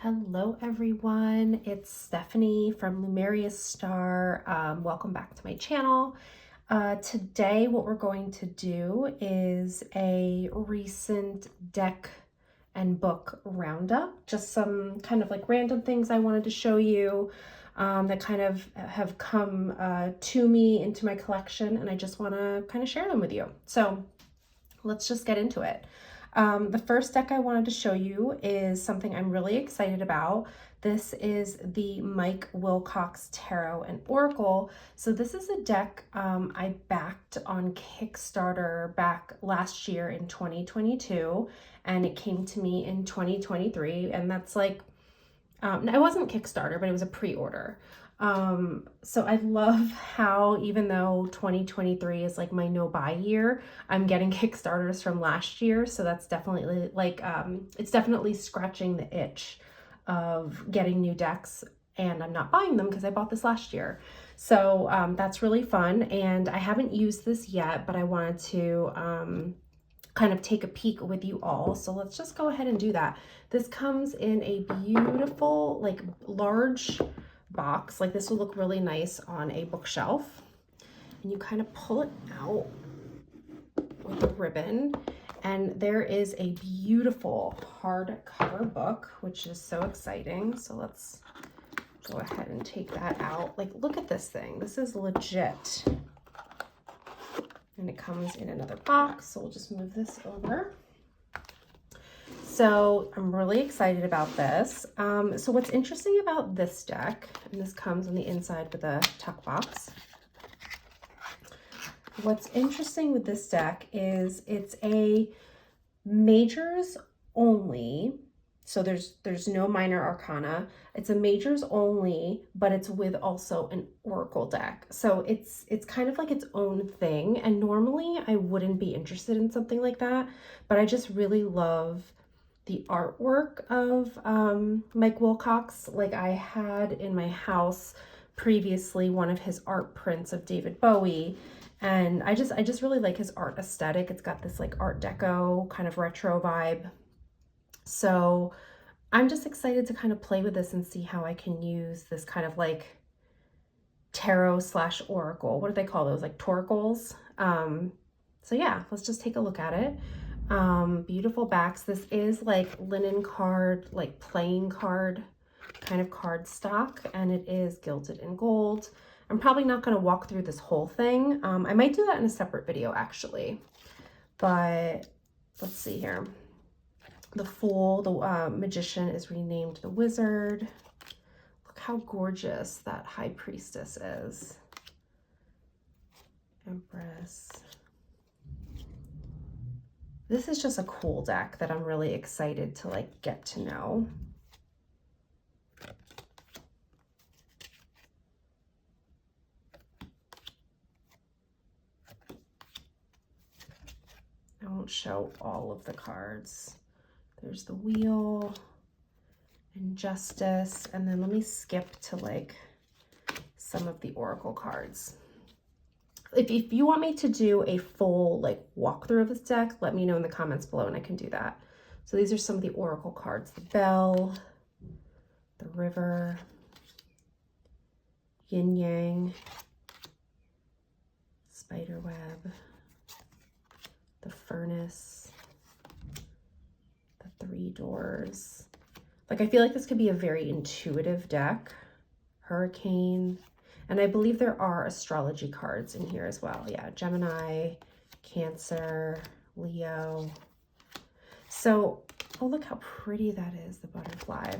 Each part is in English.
Hello everyone, it's Stephanie from Lumerious Star. Welcome back to my channel. Today what we're going to do is a recent deck and book roundup. Just some kind of like random things I wanted to show you that kind of have come to me into my collection, and I just want to kind of share them with you. So let's just get into it. The first deck I wanted to show you is something I'm really excited about. This is the Mike Wilcox Tarot and Oracle. So this is a deck I backed on Kickstarter back last year in 2022, and it came to me in 2023, and that's like, it wasn't Kickstarter, but it was a pre-order. So I love how, even though 2023 is like my no buy year, I'm getting Kickstarters from last year. So that's definitely like, it's definitely scratching the itch of getting new decks, and I'm not buying them because I bought this last year. So that's really fun. And I haven't used this yet, but I wanted to kind of take a peek with you all. So let's just go ahead and do that. This comes in a beautiful, like large box. Like this will look really nice on a bookshelf, and you kind of pull it out with a ribbon, and there is a beautiful hardcover book, which is so exciting. So let's go ahead and take that out. Like, look at this thing. This is legit. And it comes in another box, so we'll just move this over. So I'm really excited about this. So what's interesting about this deck, and this comes on the inside with a tuck box. What's interesting with this deck is it's a majors only. So there's no minor arcana. It's a majors only, but it's with also an oracle deck. So it's kind of like its own thing. And normally I wouldn't be interested in something like that, but I just really love the artwork of Mike Wilcox. Like, I had in my house previously one of his art prints of David Bowie, and I just really like his art aesthetic. It's got this like Art Deco kind of retro vibe. So I'm just excited to kind of play with this and see how I can use this kind of like tarot slash oracle. What do they call those? Like toracles. So yeah, let's just take a look at it. Beautiful backs. This is like linen card, like playing card kind of card stock, and it is gilded in gold. I'm probably not going to walk through this whole thing. I might do that in a separate video actually, but let's see here. The Fool, the Magician, is renamed the Wizard. Look how gorgeous that High Priestess is. Empress. This is just a cool deck that I'm really excited to like get to know. I won't show all of the cards. There's the Wheel and Justice, and then let me skip to like some of the oracle cards. If you want me to do a full like walkthrough of this deck, let me know in the comments below and I can do that. So these are some of the oracle cards: the Bell, the River, Yin Yang, Spiderweb, the Furnace, the Three Doors. Like, I feel like this could be a very intuitive deck. Hurricane. And I believe there are astrology cards in here as well. Yeah, Gemini, Cancer, Leo. So, oh, look how pretty that is, the butterfly.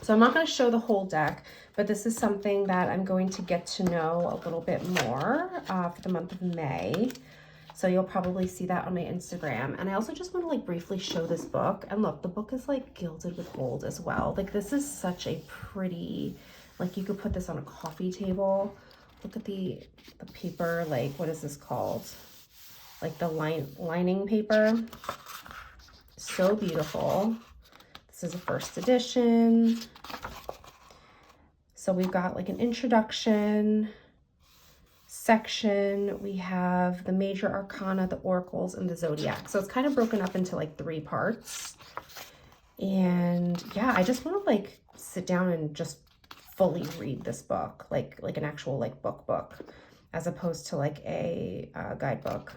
So I'm not going to show the whole deck, but this is something that I'm going to get to know a little bit more for the month of May. So you'll probably see that on my Instagram. And I also just want to like briefly show this book. And look, the book is like gilded with gold as well. Like, this is such a pretty, like, you could put this on a coffee table. Look at the paper, like, what is this called? Like the lining paper. So beautiful. This is a first edition. So we've got like an introduction section. We have the major arcana, the oracles, and the zodiac. So it's kind of broken up into like 3 parts. And yeah, I just want to like sit down and just fully read this book, like an actual like book, as opposed to like a guidebook.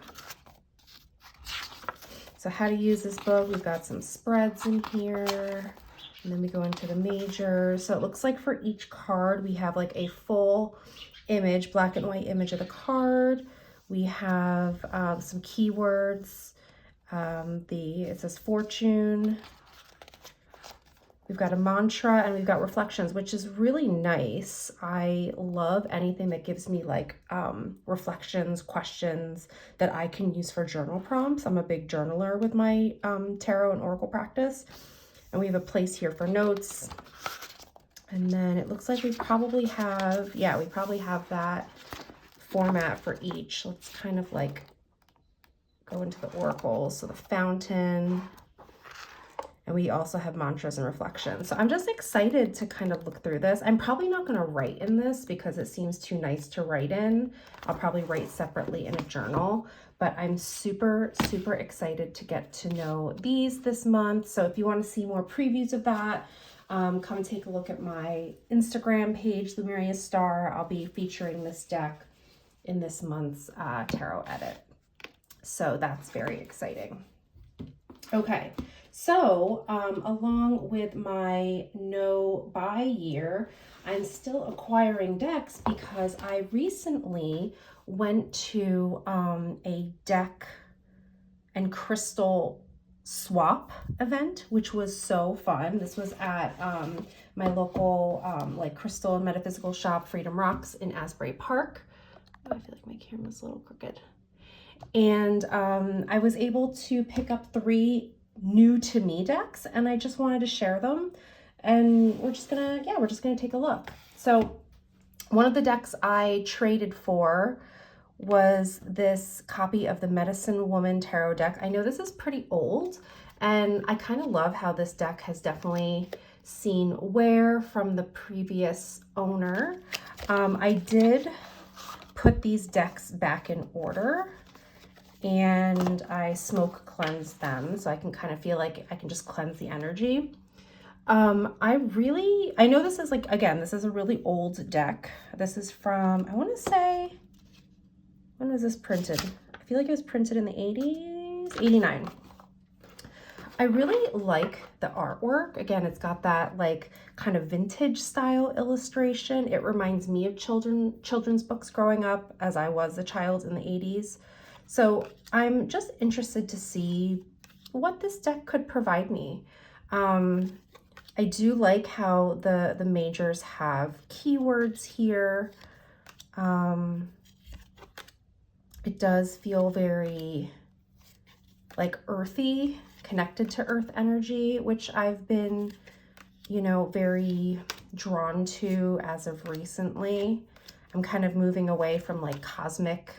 So how to use this book, we've got some spreads in here, and then we go into the majors. So it looks like for each card, we have like a full image, black and white image of the card. We have some keywords. It says fortune. We've got a mantra and we've got reflections, which is really nice. I love anything that gives me like reflections, questions that I can use for journal prompts. I'm a big journaler with my tarot and oracle practice. And we have a place here for notes. And then it looks like we probably have, yeah, we probably have that format for each. Let's kind of like go into the oracles. So the fountain. And we also have mantras and reflections. So I'm just excited to kind of look through this. I'm probably not going to write in this because it seems too nice to write in. I'll probably write separately in a journal, but I'm super, super excited to get to know these this month. So if you want to see more previews of that, come take a look at my Instagram page, Lumeria Star. I'll be featuring this deck in this month's tarot edit. So that's very exciting. Okay. So, along with my no buy year, I'm still acquiring decks because I recently went to a deck and crystal swap event, which was so fun. This was at my local like crystal and metaphysical shop, Freedom Rocks in Asbury Park. Oh, I feel like my camera's a little crooked. And I was able to pick up 3 new to me decks, and I just wanted to share them, and we're just gonna take a look. So one of the decks I traded for was this copy of the Medicine Woman Tarot deck. I know this is pretty old, and I kind of love how this deck has definitely seen wear from the previous owner. I did put these decks back in order, and I smoke cleanse them so I can kind of feel like I can just cleanse the energy. I know this is like, again, this is a really old deck. This is from, I want to say, when was this printed? I feel like it was printed in the 80s, 89. I really like the artwork. Again, it's got that like kind of vintage style illustration. It reminds me of children's books growing up as I was a child in the 80s. So I'm just interested to see what this deck could provide me. I do like how the majors have keywords here. It does feel very like earthy, connected to earth energy, which I've been, you know, very drawn to as of recently. I'm kind of moving away from like cosmic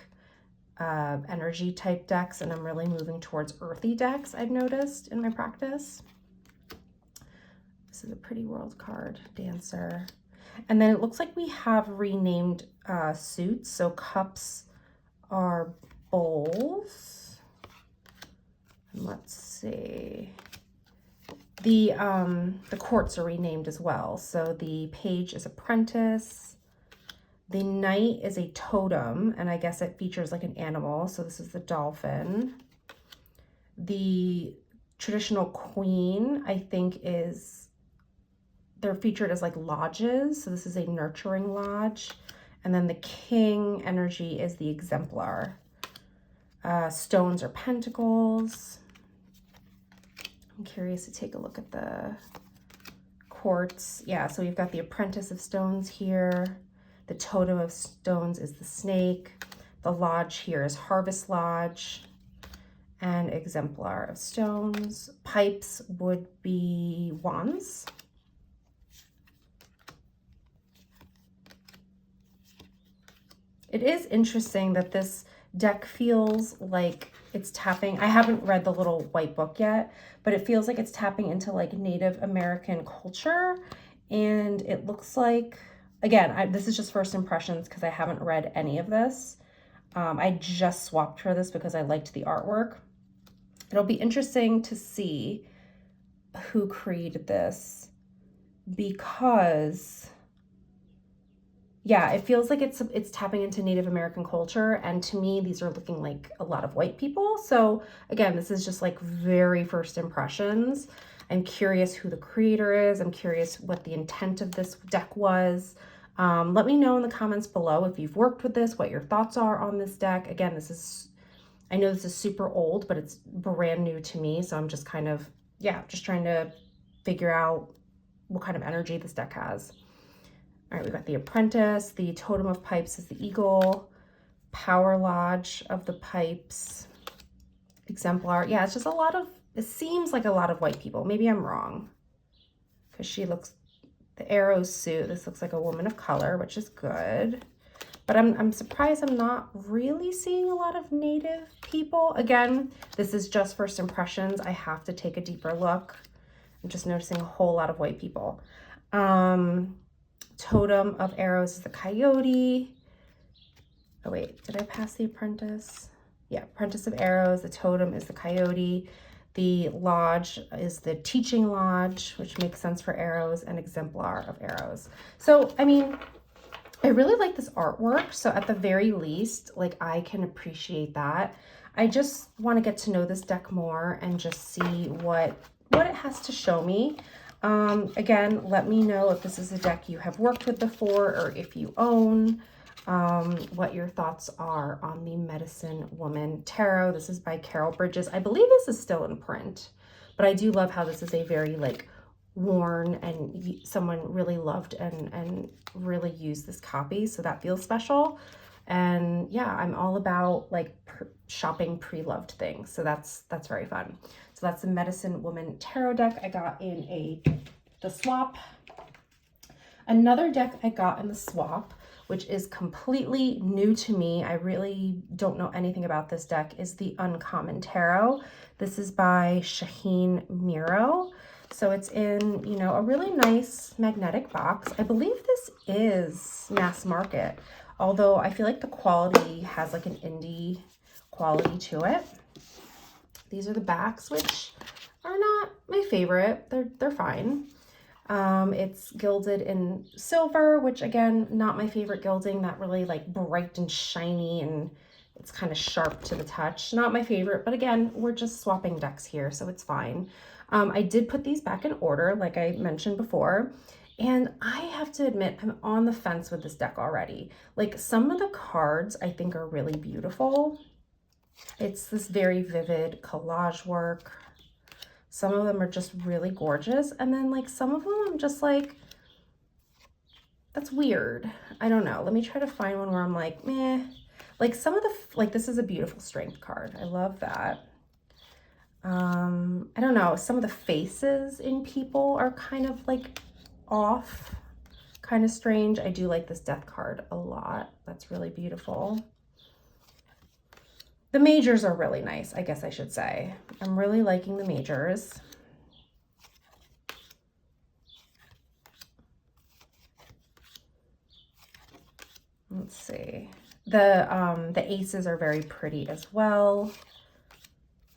energy type decks, and I'm really moving towards earthy decks, I've noticed in my practice. This is a pretty world card, Dancer. And then it looks like we have renamed suits. So cups are bowls. And let's see. The courts are renamed as well. So the page is apprentice. The knight is a totem, and I guess it features like an animal. So this is the dolphin. The traditional queen, I think, they're featured as like lodges. So this is a nurturing lodge. And then the king energy is the exemplar. Stones are pentacles. I'm curious to take a look at the quartz. Yeah, so we've got the apprentice of stones here. The totem of stones is the snake. The lodge here is Harvest Lodge. And exemplar of stones. Pipes would be wands. It is interesting that this deck feels like it's tapping. I haven't read the little white book yet, but it feels like it's tapping into like Native American culture. And it looks like, again, this is just first impressions because I haven't read any of this. I just swapped for this because I liked the artwork. It'll be interesting to see who created this because, yeah, it feels like it's tapping into Native American culture, and to me these are looking like a lot of white people. So again, this is just like very first impressions. I'm curious who the creator is. I'm curious what the intent of this deck was. Let me know in the comments below if you've worked with this, what your thoughts are on this deck. Again, I know this is super old, but it's brand new to me, so I'm just kind of, yeah, just trying to figure out what kind of energy this deck has. All right, we got the Apprentice, the Totem of Pipes is the Eagle, Power Lodge of the Pipes, Exemplar. Yeah, it's just it seems like a lot of white people. Maybe I'm wrong, because she looks, the arrows suit, this looks like a woman of color, which is good. But I'm surprised I'm not really seeing a lot of Native people. Again, this is just first impressions. I have to take a deeper look. I'm just noticing a whole lot of white people. Totem of Arrows is the Coyote. Oh wait, did I pass the Apprentice? Yeah, Apprentice of Arrows. The Totem is the Coyote. The Lodge is the Teaching Lodge, which makes sense for arrows, and Exemplar of Arrows. So, I mean, I really like this artwork. So at the very least, like, I can appreciate that. I just want to get to know this deck more and just see what it has to show me. Again, let me know if this is a deck you have worked with before, or if you own, what your thoughts are on the Medicine Woman Tarot. This is by Carol Bridges. I believe this is still in print, but I do love how this is a very like worn, and someone really loved and really used this copy, so that feels special. And yeah, I'm all about like shopping pre-loved things, so that's very fun. So that's the Medicine Woman Tarot deck I got in the swap. Another deck I got in the swap, which is completely new to me, I really don't know anything about this deck, is the Uncommon Tarot. This is by Shaheen Miro. So it's in, you know, a really nice magnetic box. I believe this is mass market, although I feel like the quality has like an indie quality to it. These are the backs, which are not my favorite. They're fine. It's gilded in silver, which again, not my favorite gilding, that really like bright and shiny, and it's kind of sharp to the touch. Not my favorite, but again, we're just swapping decks here, so it's fine. I did put these back in order, like I mentioned before, and I have to admit, I'm on the fence with this deck already. Like, some of the cards I think are really beautiful. It's this very vivid collage work. Some of them are just really gorgeous. And then like some of them I'm just like, that's weird. I don't know. Let me try to find one where I'm like, meh. Like some of the, like this is a beautiful strength card. I love that. I don't know. Some of the faces in people are kind of like off, kind of strange. I do like this death card a lot. That's really beautiful. The majors are really nice, I guess I should say. I'm really liking the majors. Let's see. The aces are very pretty as well.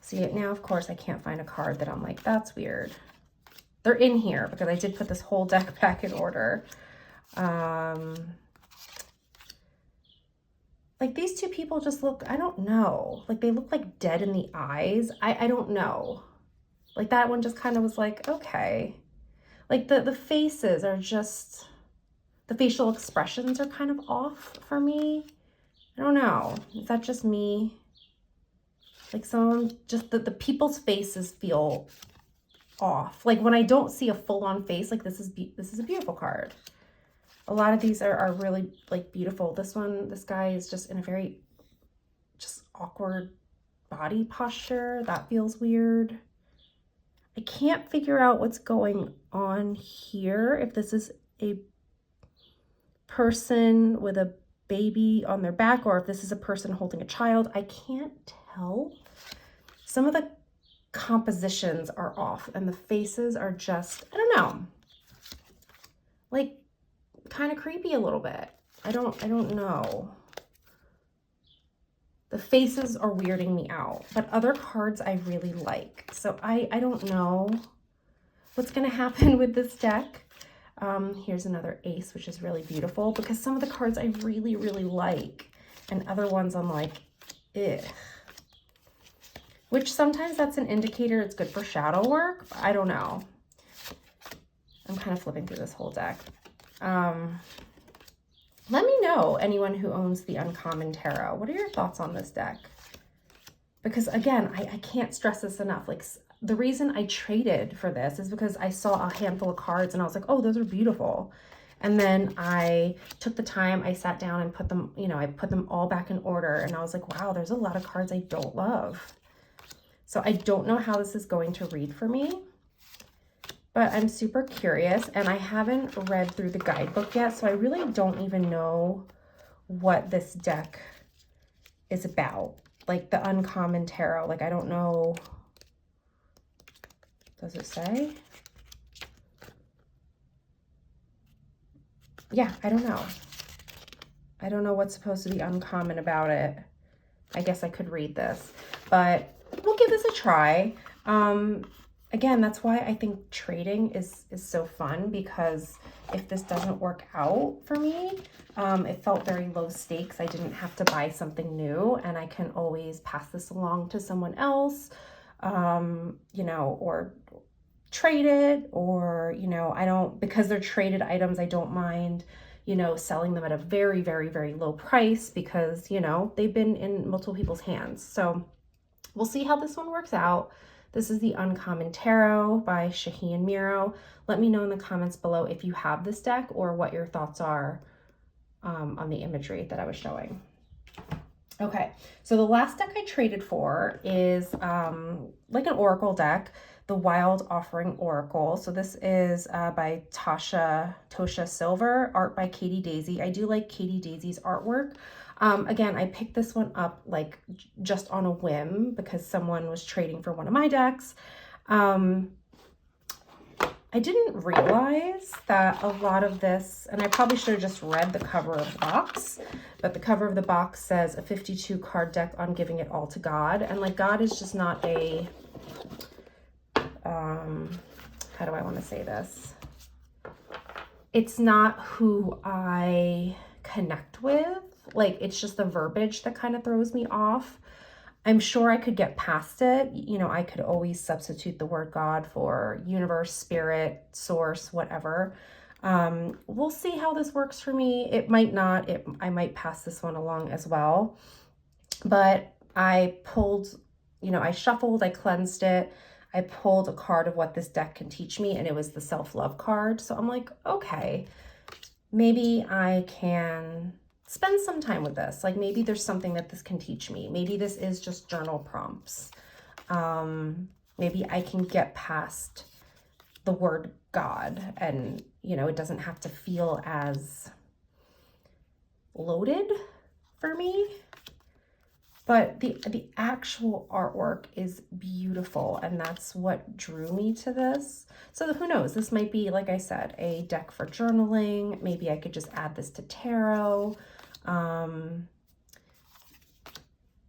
See it now, of course, I can't find a card that I'm like, that's weird. They're in here because I did put this whole deck back in order. Like these two people just look, I don't know, like they look like dead in the eyes. I don't know. Like that one just kind of was like, okay. Like the faces are just, the facial expressions are kind of off for me. I don't know. Is that just me? Like some of them, just the people's faces feel off. Like when I don't see a full-on face, like this is a beautiful card. A lot of these are really like beautiful. This one, this guy is just in a very just awkward body posture. That feels weird. I can't figure out what's going on here. If this is a person with a baby on their back, or if this is a person holding a child. I can't tell. Some of the compositions are off and the faces are just, I don't know, like kind of creepy a little bit. I don't know. The faces are weirding me out, but other cards I really like. So I don't know. what's going to happen with this deck. Here's another ace, which is really beautiful because some of the cards I really, really like and other ones I'm like, eh. Which sometimes that's an indicator it's good for shadow work. But I don't know. I'm kind of flipping through this whole deck. Let me know, anyone who owns the Uncommon Tarot. What are your thoughts on this deck? Because again, I can't stress this enough. Like, the reason I traded for this is because I saw a handful of cards and I was like, oh, those are beautiful. And then I took the time, I sat down and put them, you know, I put them all back in order. And I was like, wow, there's a lot of cards I don't love. So I don't know how this is going to read for me, but I'm super curious and I haven't read through the guidebook yet. So I really don't even know what this deck is about. Like the Uncommon Tarot, like I don't know. Does it say? Yeah, I don't know. I don't know what's supposed to be uncommon about it. I guess I could read this, but we'll give this a try. Again, that's why I think trading is so fun, because if this doesn't work out for me, it felt very low stakes. I didn't have to buy something new and I can always pass this along to someone else, you know, or trade it, or, you know, I don't, because they're traded items, I don't mind, you know, selling them at a very, very, very low price because, you know, they've been in multiple people's hands. So we'll see how this one works out. This is the Uncommon Tarot by Shaheen Miro. Let me know in the comments below if you have this deck or what your thoughts are on the imagery that I was showing. Okay, so the last deck I traded for is like an oracle deck, the Wild Offering Oracle. So this is by Tosha Silver, art by Katie Daisy. I do like Katie Daisy's artwork. Again, I picked this one up like just on a whim because someone was trading for one of my decks. I didn't realize that a lot of this, and I probably should have just read the cover of the box, but the cover of the box says a 52 card deck on giving it all to God. And like, God is just not a, how do I want to say this? It's not who I connect with. Like, it's just the verbiage that kind of throws me off. I'm sure I could get past it. You know, I could always substitute the word God for universe, spirit, source, whatever. We'll see how this works for me. It might not. I might pass this one along as well. But I pulled, you know, I shuffled, I cleansed it. I pulled a card of what this deck can teach me, and it was the self-love card. So I'm like, okay, maybe I can spend some time with this. Like, maybe there's something that this can teach me. Maybe this is just journal prompts. Maybe I can get past the word God, and, you know, it doesn't have to feel as loaded for me. But the actual artwork is beautiful, and that's what drew me to this. So who knows? This might be, like I said, a deck for journaling. Maybe I could just add this to tarot.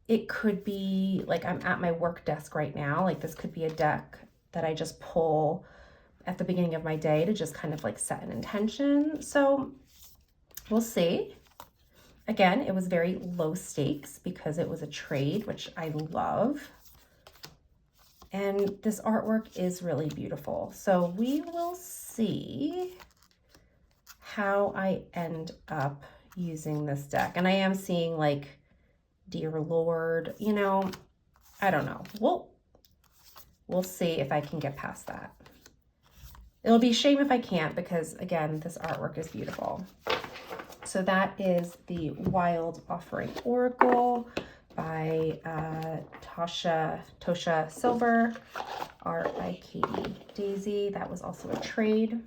It could be like, I'm at my work desk right now. Like, this could be a deck that I just pull at the beginning of my day to just kind of like set an intention. So we'll see. Again, it was very low stakes because it was a trade, which I love. And this artwork is really beautiful. So we will see how I end up using this deck. And I am seeing like, Dear Lord, you know, I don't know. We'll see if I can get past that. It'll be a shame if I can't, because again, this artwork is beautiful. So that is the Wild Offering Oracle by Tosha Silver, art by Katie Daisy. That was also a trade.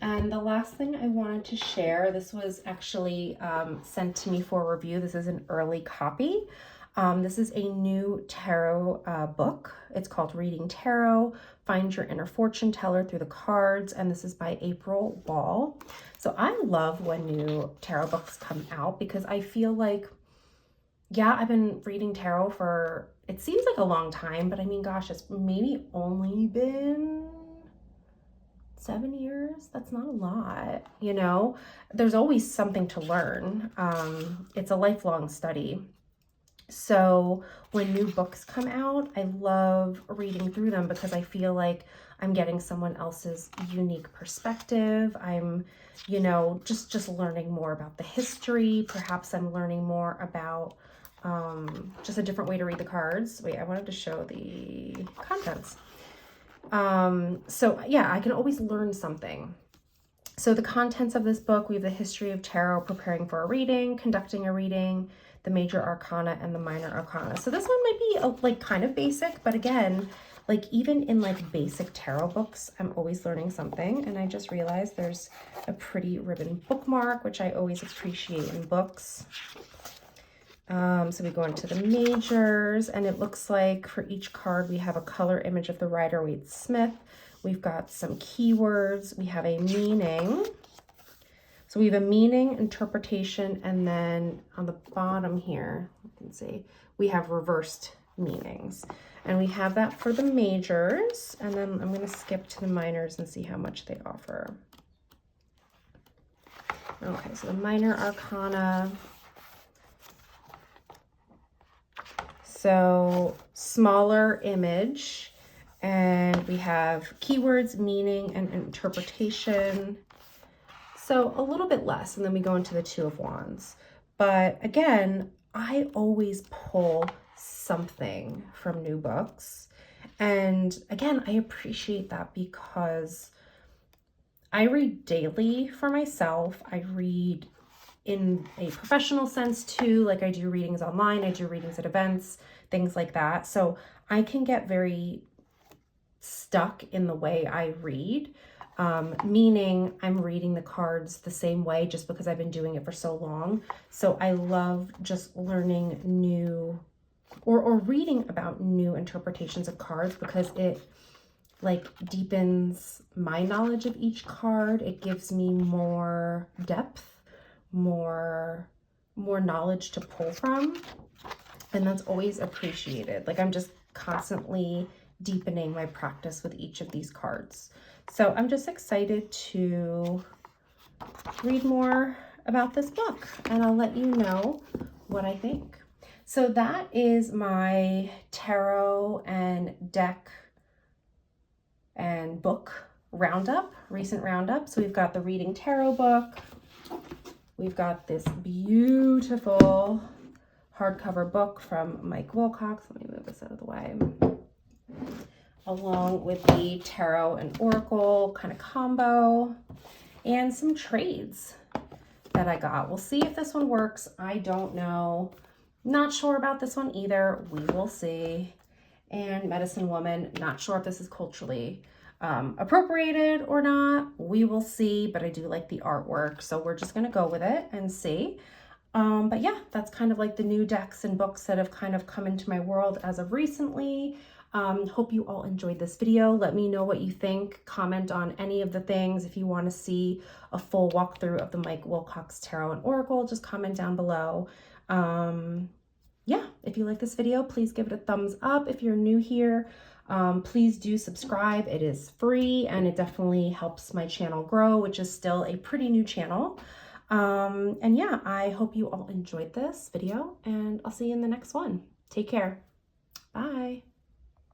And the last thing I wanted to share, this was actually sent to me for review. This is an early copy. This is a new tarot book. It's called Reading Tarot, Find Your Inner Fortune Teller Through the Cards, and this is by April Wall. So I love when new tarot books come out, because I feel like, yeah, I've been reading tarot for, it seems like a long time, but I mean, gosh, it's maybe only been 7 years, that's not a lot, you know? There's always something to learn. It's a lifelong study. So when new books come out, I love reading through them because I feel like I'm getting someone else's unique perspective. I'm, you know, just learning more about the history. Perhaps I'm learning more about just a different way to read the cards. Wait, I wanted to show the contents. So yeah, I can always learn something. So the contents of this book, we have the history of tarot, preparing for a reading, conducting a reading, the major arcana and the minor arcana. So this one might be like kind of basic, but again, like even in like basic tarot books, I'm always learning something. And I just realized there's a pretty ribbon bookmark, which I always appreciate in books. So we go into the majors, and it looks like for each card, we have a color image of the Rider-Waite-Smith. We've got some keywords. We have a meaning. So we have a meaning, interpretation, and then on the bottom here, you can see, we have reversed meanings. And we have that for the majors. And then I'm going to skip to the minors and see how much they offer. Okay, so the minor arcana. So smaller image, and we have keywords, meaning, and interpretation. So a little bit less, and then we go into the Two of Wands. But again, I always pull something from new books. And again, I appreciate that because I read daily for myself. I read in a professional sense too, like I do readings online, I do readings at events, things like that. So I can get very stuck in the way I read, meaning I'm reading the cards the same way just because I've been doing it for so long. So I love just learning new or reading about new interpretations of cards because it like deepens my knowledge of each card. It gives me more depth, more knowledge to pull from, and that's always appreciated. Like I'm just constantly deepening my practice with each of these cards. So I'm just excited to read more about this book, and I'll let you know what I think. So that is my tarot and deck and book roundup, recent roundup. So we've got the Reading Tarot book. We've got this beautiful hardcover book from Mike Wilcox. Let me move this out of the way. Along with the tarot and oracle kind of combo and some trades that I got. We'll see if this one works. I don't know. Not sure about this one either. We will see. And Medicine Woman, not sure if this is culturally appropriated or not. We will see, but I do like the artwork, so we're just gonna go with it and see. But yeah, that's kind of like the new decks and books that have kind of come into my world as of recently. Hope you all enjoyed this video. Let me know what you think. Comment on any of the things. If you want to see a full walkthrough of the Mike Wilcox Tarot and Oracle, just comment down below. Yeah, if you like this video, please give it a thumbs up. If you're new here, please do subscribe. It is free and it definitely helps my channel grow, which is still a pretty new channel. And yeah, I hope you all enjoyed this video, and I'll see you in the next one. Take care. Bye.